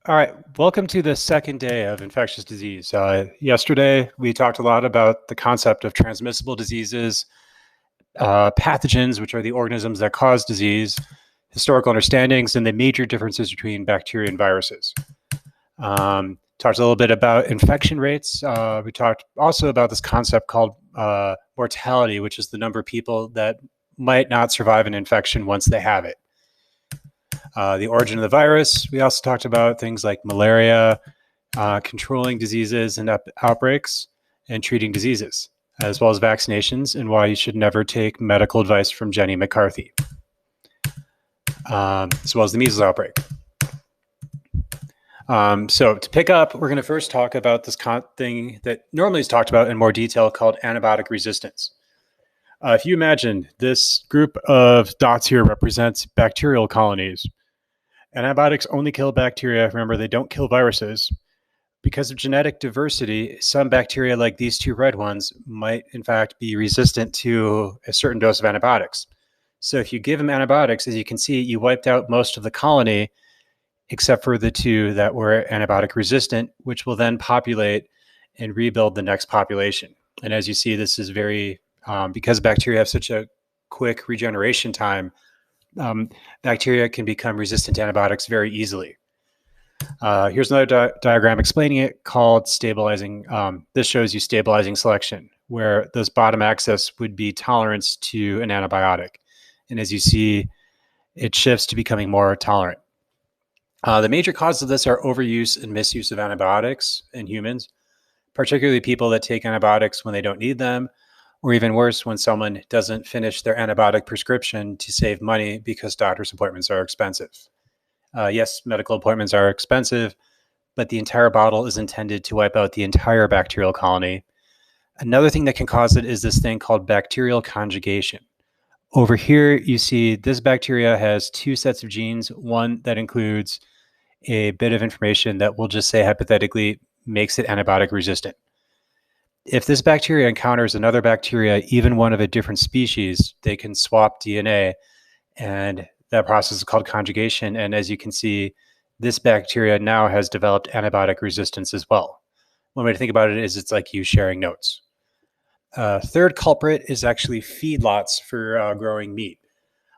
All right, welcome to the second day of infectious disease. Yesterday, we talked a lot about the concept of transmissible diseases, pathogens, which are the organisms that cause disease, historical understandings, and the major differences between bacteria and viruses. Talked a little bit about infection rates. We talked also about this concept called mortality, which is the number of people that might not survive an infection once they have it. The origin of the virus. We also talked about things like malaria, controlling diseases and outbreaks, and treating diseases, as well as vaccinations, and why you should never take medical advice from Jenny McCarthy, as well as the measles outbreak. So to pick up, we're going to first talk about this thing that normally is talked about in more detail called antibiotic resistance. If you imagine this group of dots here represents bacterial colonies. Antibiotics only kill bacteria. Remember, they don't kill viruses. Because of genetic diversity, some bacteria like these two red ones might in fact be resistant to a certain dose of antibiotics. So if you give them antibiotics, as you can see, you wiped out most of the colony except for the two that were antibiotic resistant, which will then populate and rebuild the next population. And as you see, this is very, because bacteria have such a quick regeneration time, bacteria can become resistant to antibiotics very easily. Here's another diagram explaining it called stabilizing. This shows you stabilizing selection, where this bottom axis would be tolerance to an antibiotic. And as you see, it shifts to becoming more tolerant. The major causes of this are overuse and misuse of antibiotics in humans, particularly people that take antibiotics when they don't need them, or even worse, when someone doesn't finish their antibiotic prescription to save money because doctor's appointments are expensive. Yes, medical appointments are expensive, but the entire bottle is intended to wipe out the entire bacterial colony. Another thing that can cause it is this thing called bacterial conjugation. Over here, you see this bacteria has two sets of genes, one that includes a bit of information that we'll just say hypothetically makes it antibiotic resistant. If this bacteria encounters another bacteria, even one of a different species, they can swap DNA, and that process is called conjugation. And as you can see, this bacteria now has developed antibiotic resistance as well. One way to think about it is it's like you sharing notes. Third culprit is actually feedlots for growing meat.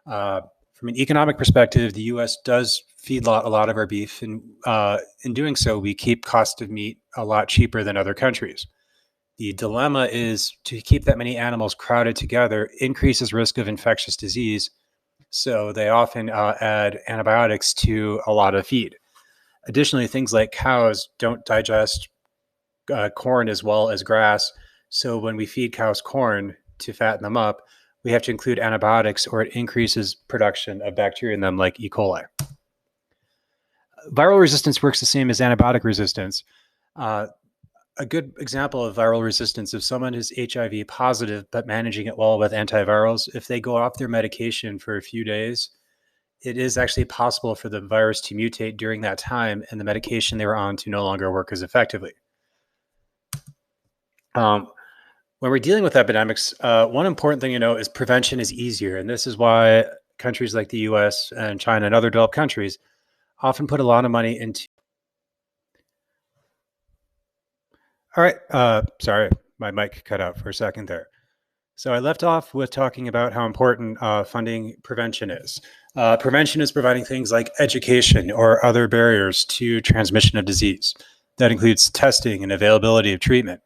From an economic perspective, the U.S. does feedlot a lot of our beef, and in doing so, we keep cost of meat a lot cheaper than other countries. The dilemma is to keep that many animals crowded together increases risk of infectious disease, so they often add antibiotics to a lot of feed. Additionally, things like cows don't digest corn as well as grass, so when we feed cows corn to fatten them up, we have to include antibiotics or it increases production of bacteria in them like E. coli. Viral resistance works the same as antibiotic resistance. A good example of viral resistance, if someone is HIV positive but managing it well with antivirals, if they go off their medication for a few days, it is actually possible for the virus to mutate during that time and the medication they were on to no longer work as effectively. When we're dealing with epidemics, one important thing to know is prevention is easier. And this is why countries like the US and China and other developed countries often put a lot of money into. All right. Sorry, my mic cut out for a second there. So I left off with talking about how important funding prevention is. Prevention is providing things like education or other barriers to transmission of disease. That includes testing and availability of treatment.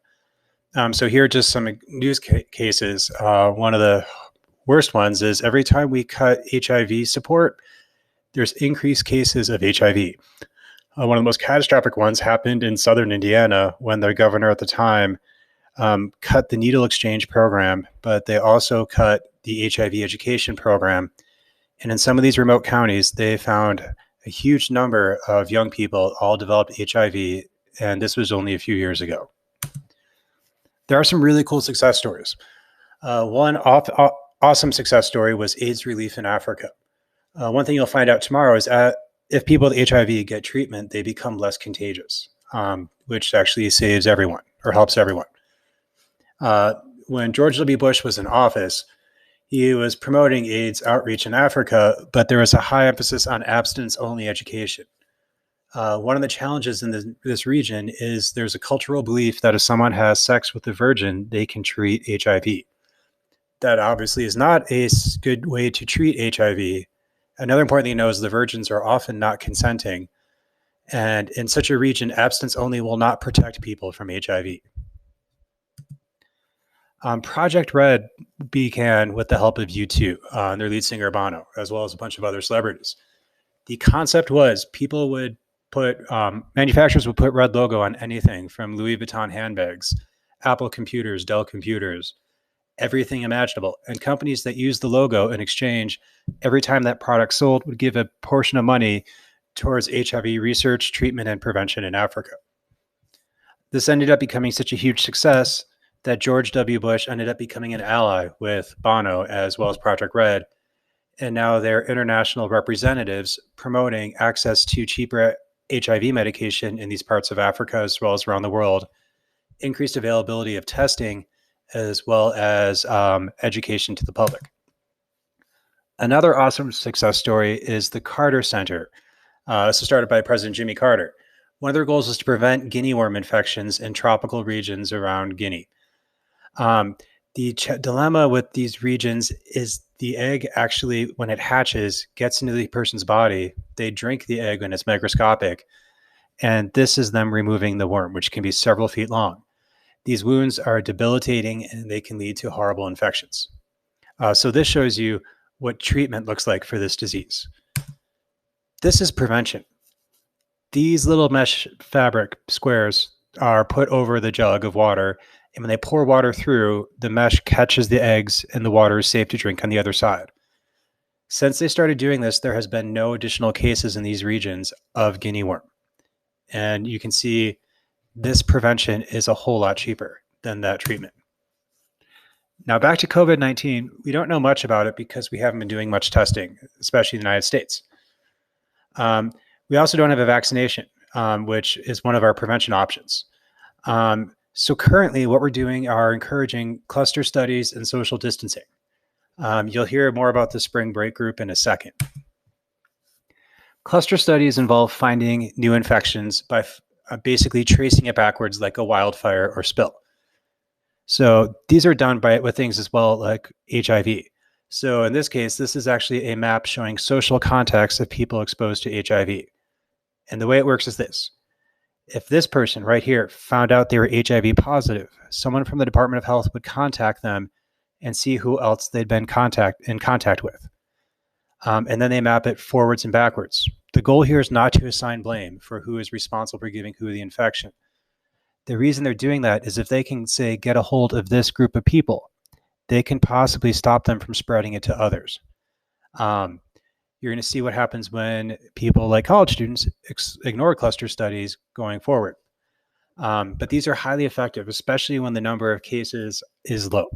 So here are just some news cases. One of the worst ones is every time we cut HIV support, there's increased cases of HIV. One of the most catastrophic ones happened in southern Indiana when the governor at the time cut the needle exchange program, but they also cut the HIV education program. And in some of these remote counties, they found a huge number of young people all developed HIV, and this was only a few years ago. There are some really cool success stories. One awesome success story was AIDS relief in Africa. One thing you'll find out tomorrow is if people with HIV get treatment, they become less contagious, which actually saves everyone or helps everyone. When George W. Bush was in office, he was promoting AIDS outreach in Africa, but there was a high emphasis on abstinence-only education. One of the challenges in this region is there's a cultural belief that if someone has sex with a virgin, they can treat HIV. That obviously is not a good way to treat HIV. Another important thing to know is the virgins are often not consenting. And in such a region, abstinence only will not protect people from HIV. Project Red began with the help of U2 and their lead singer Bono, as well as a bunch of other celebrities. The concept was people would manufacturers would put red logo on anything from Louis Vuitton handbags, Apple computers, Dell computers, everything imaginable. And companies that used the logo in exchange, every time that product sold, would give a portion of money towards HIV research, treatment, and prevention in Africa. This ended up becoming such a huge success that George W. Bush ended up becoming an ally with Bono as well as Project Red. And now they're international representatives promoting access to cheaper HIV medication in these parts of Africa as well as around the world, increased availability of testing, as well as education to the public. Another awesome success story is the Carter Center. This was started by President Jimmy Carter. One of their goals was to prevent guinea worm infections in tropical regions around Guinea. The dilemma with these regions is the egg actually, when it hatches, gets into the person's body. They drink the egg when it's microscopic, and this is them removing the worm, which can be several feet long. These wounds are debilitating, and they can lead to horrible infections. So this shows you what treatment looks like for this disease. This is prevention. These little mesh fabric squares are put over the jug of water, and when they pour water through, the mesh catches the eggs and the water is safe to drink on the other side. Since they started doing this, there has been no additional cases in these regions of guinea worm. And you can see this prevention is a whole lot cheaper than that treatment. Now back to COVID-19, we don't know much about it because we haven't been doing much testing, especially in the United States. We also don't have a vaccination, which is one of our prevention options. So currently what we're doing are encouraging cluster studies and social distancing. You'll hear more about the spring break group in a second. Cluster studies involve finding new infections by basically tracing it backwards like a wildfire or spill. So these are done with things as well like HIV. So in this case, this is actually a map showing social contacts of people exposed to HIV. And the way it works is this. If this person right here found out they were HIV positive, someone from the Department of Health would contact them and see who else they'd been in contact with. And then they map it forwards and backwards. The goal here is not to assign blame for who is responsible for giving who the infection. The reason they're doing that is if they can, say, get a hold of this group of people, they can possibly stop them from spreading it to others. You're going to see what happens when people like college students ignore cluster studies going forward. But these are highly effective, especially when the number of cases is low.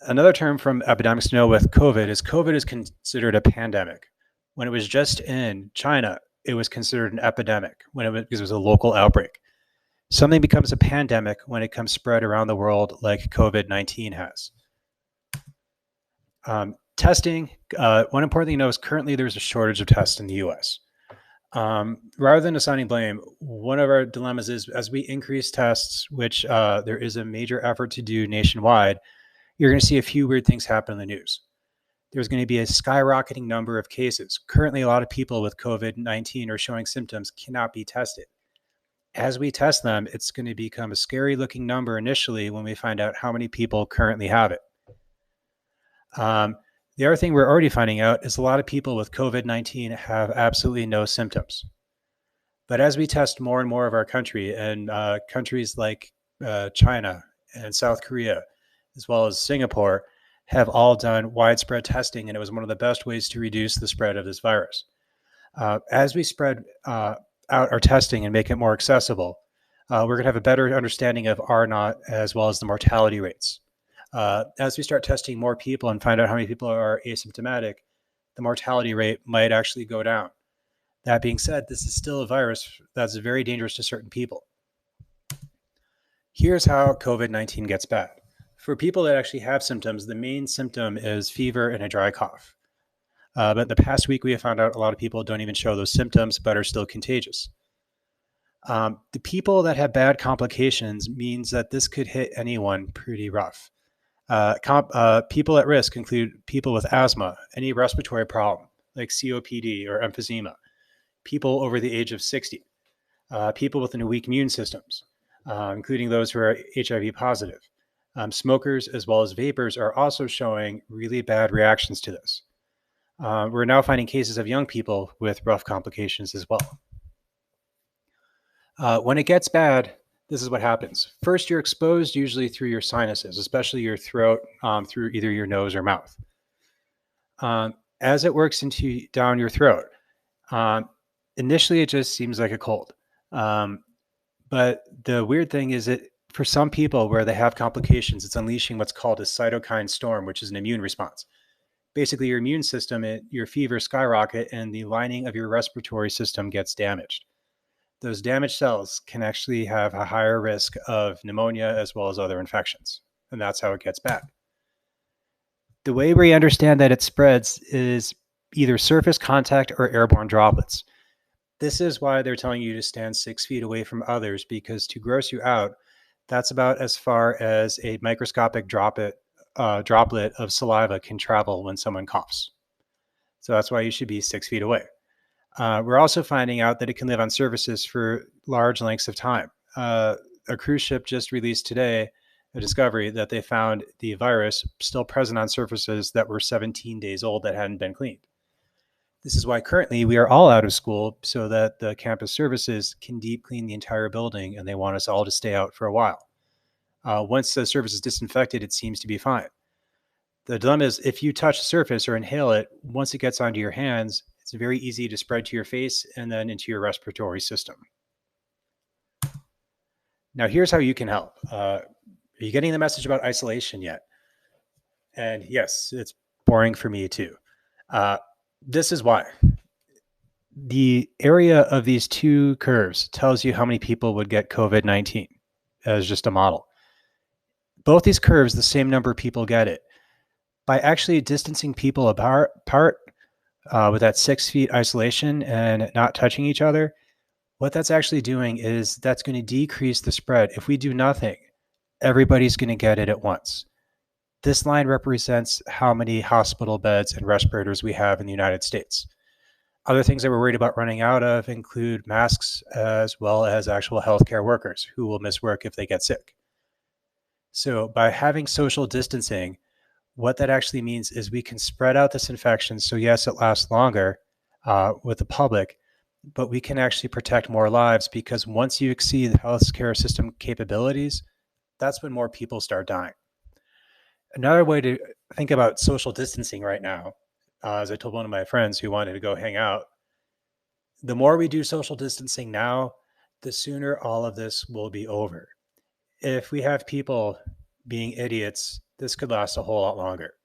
Another term from epidemics to know with COVID is considered a pandemic. When it was just in China, it was considered an epidemic because it was a local outbreak. Something becomes a pandemic when it comes spread around the world like COVID-19 has. Testing, one important thing to know is currently there's a shortage of tests in the US. Rather than assigning blame, one of our dilemmas is as we increase tests, which there is a major effort to do nationwide, you're going to see a few weird things happen in the news. There's going to be a skyrocketing number of cases. Currently, a lot of people with COVID-19 or showing symptoms cannot be tested. As we test them, it's going to become a scary looking number initially when we find out how many people currently have it. The other thing we're already finding out is a lot of people with COVID-19 have absolutely no symptoms. But as we test more and more of our country and countries like China and South Korea, as well as Singapore, have all done widespread testing, and it was one of the best ways to reduce the spread of this virus. As we spread out our testing and make it more accessible, we're going to have a better understanding of R0 as well as the mortality rates. As we start testing more people and find out how many people are asymptomatic, the mortality rate might actually go down. That being said, this is still a virus that's very dangerous to certain people. Here's how COVID-19 gets bad. For people that actually have symptoms, the main symptom is fever and a dry cough. But in the past week, we have found out a lot of people don't even show those symptoms, but are still contagious. The people that have bad complications means that this could hit anyone pretty rough. People at risk include people with asthma, any respiratory problem like COPD or emphysema, people over the age of 60, people with weak immune systems, including those who are HIV positive. Smokers as well as vapors are also showing really bad reactions to this. We're now finding cases of young people with rough complications as well. When it gets bad, this is what happens. First, you're exposed usually through your sinuses, especially your throat, through either your nose or mouth. As it works down your throat, initially it just seems like a cold. But the weird thing is that for some people where they have complications, it's unleashing what's called a cytokine storm, which is an immune response. Basically, your immune system, your fever skyrocket, and the lining of your respiratory system gets damaged. Those damaged cells can actually have a higher risk of pneumonia as well as other infections. And that's how it gets bad. The way we understand that it spreads is either surface contact or airborne droplets. This is why they're telling you to stand 6 feet away from others, because to gross you out, that's about as far as a microscopic droplet of saliva can travel when someone coughs. So that's why you should be 6 feet away. We're also finding out that it can live on surfaces for large lengths of time. A cruise ship just released today a discovery that they found the virus still present on surfaces that were 17 days old that hadn't been cleaned. This is why currently we are all out of school so that the campus services can deep clean the entire building, and they want us all to stay out for a while. Once the surface is disinfected, it seems to be fine. The dilemma is if you touch the surface or inhale it, once it gets onto your hands, it's very easy to spread to your face and then into your respiratory system. Now, here's how you can help. Are you getting the message about isolation yet? And yes, it's boring for me too. This is why. The area of these two curves tells you how many people would get COVID-19 as just a model. Both these curves, the same number of people get it. By actually distancing people apart with that 6 feet isolation and not touching each other, what that's actually doing is that's going to decrease the spread. If we do nothing, everybody's going to get it at once. This line represents how many hospital beds and respirators we have in the United States. Other things that we're worried about running out of include masks as well as actual healthcare workers who will miss work if they get sick. So by having social distancing, what that actually means is we can spread out this infection. So yes, it lasts longer with the public, but we can actually protect more lives, because once you exceed the healthcare system capabilities, that's when more people start dying. Another way to think about social distancing right now, as I told one of my friends who wanted to go hang out, the more we do social distancing now, the sooner all of this will be over. If we have people being idiots, this could last a whole lot longer.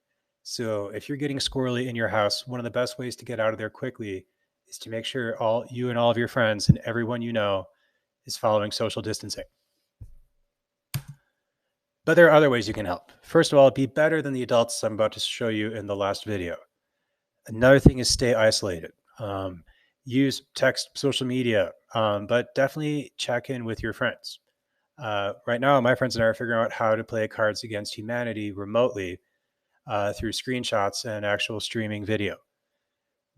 So if you're getting squirrely in your house, one of the best ways to get out of there quickly is to make sure you and all of your friends and everyone you know is following social distancing. But there are other ways you can help. First of all, be better than the adults I'm about to show you in the last video. Another thing is stay isolated. Use text, social media, but definitely check in with your friends. Right now, my friends and I are figuring out how to play Cards Against Humanity remotely through screenshots and actual streaming video.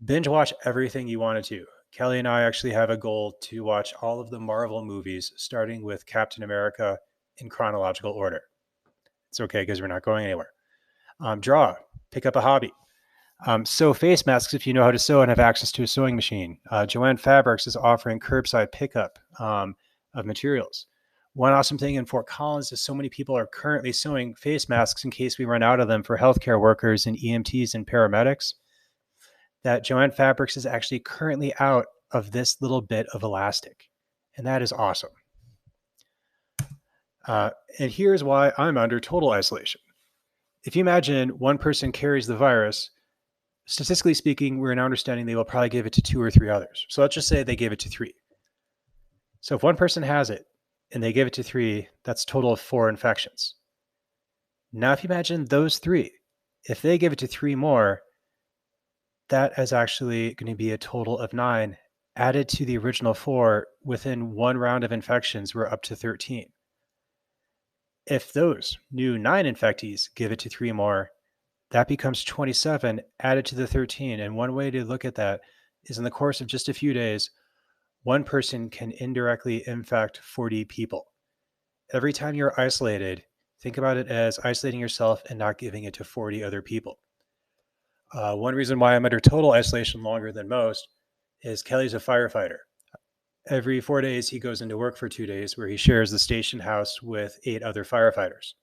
Binge watch everything you wanted to. Kelly and I actually have a goal to watch all of the Marvel movies, starting with Captain America in chronological order. It's okay because we're not going anywhere. Draw, pick up a hobby. Sew face masks if you know how to sew and have access to a sewing machine. Joanne Fabrics is offering curbside pickup of materials. One awesome thing in Fort Collins is so many people are currently sewing face masks in case we run out of them for healthcare workers and EMTs and paramedics, that Joanne Fabrics is actually currently out of this little bit of elastic. And that is awesome. And here's why I'm under total isolation. If you imagine one person carries the virus, statistically speaking, we're now understanding they will probably give it to 2 or 3 others. So let's just say they gave it to 3. So if one person has it and they give it to 3, that's a total of 4 infections. Now, if you imagine those 3, if they give it to 3 more, that is actually going to be a total of 9 added to the original 4 within one round of infections. We're up to 13. If those new 9 infectees give it to 3 more, that becomes 27 added to the 13. And one way to look at that is in the course of just a few days, one person can indirectly infect 40 people. Every time you're isolated, think about it as isolating yourself and not giving it to 40 other people. One reason why I'm under total isolation longer than most is Kelly's a firefighter. Every 4 days, he goes into work for 2 days where he shares the station house with 8 other firefighters.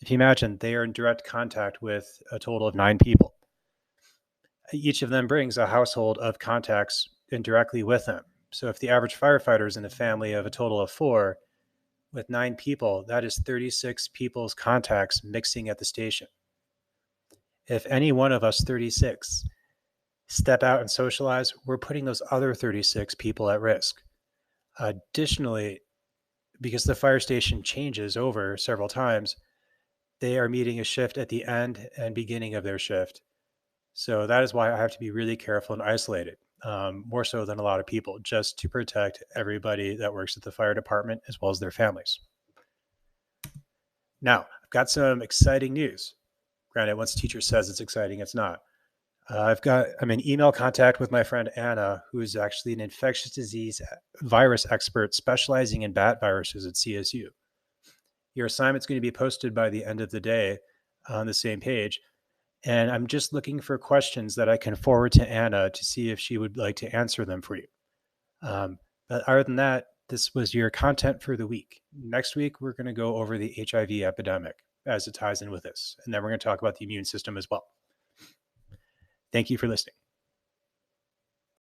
If you imagine, they are in direct contact with a total of 9 people. Each of them brings a household of contacts indirectly with them. So if the average firefighter is in a family of a total of 4, with 9 people, that is 36 people's contacts mixing at the station. If any one of us 36 step out and socialize, we're putting those other 36 people at risk. Additionally, because the fire station changes over several times, they are meeting a shift at the end and beginning of their shift. So that is why I have to be really careful and isolated, more so than a lot of people, just to protect everybody that works at the fire department as well as their families. Now, I've got some exciting news. Granted, once a teacher says it's exciting, it's not. I'm in email contact with my friend Anna, who is actually an infectious disease virus expert specializing in bat viruses at CSU. Your assignment's going to be posted by the end of the day on the same page. And I'm just looking for questions that I can forward to Anna to see if she would like to answer them for you. But other than that, this was your content for the week. Next week, we're going to go over the HIV epidemic as it ties in with this. And then we're going to talk about the immune system as well. Thank you for listening.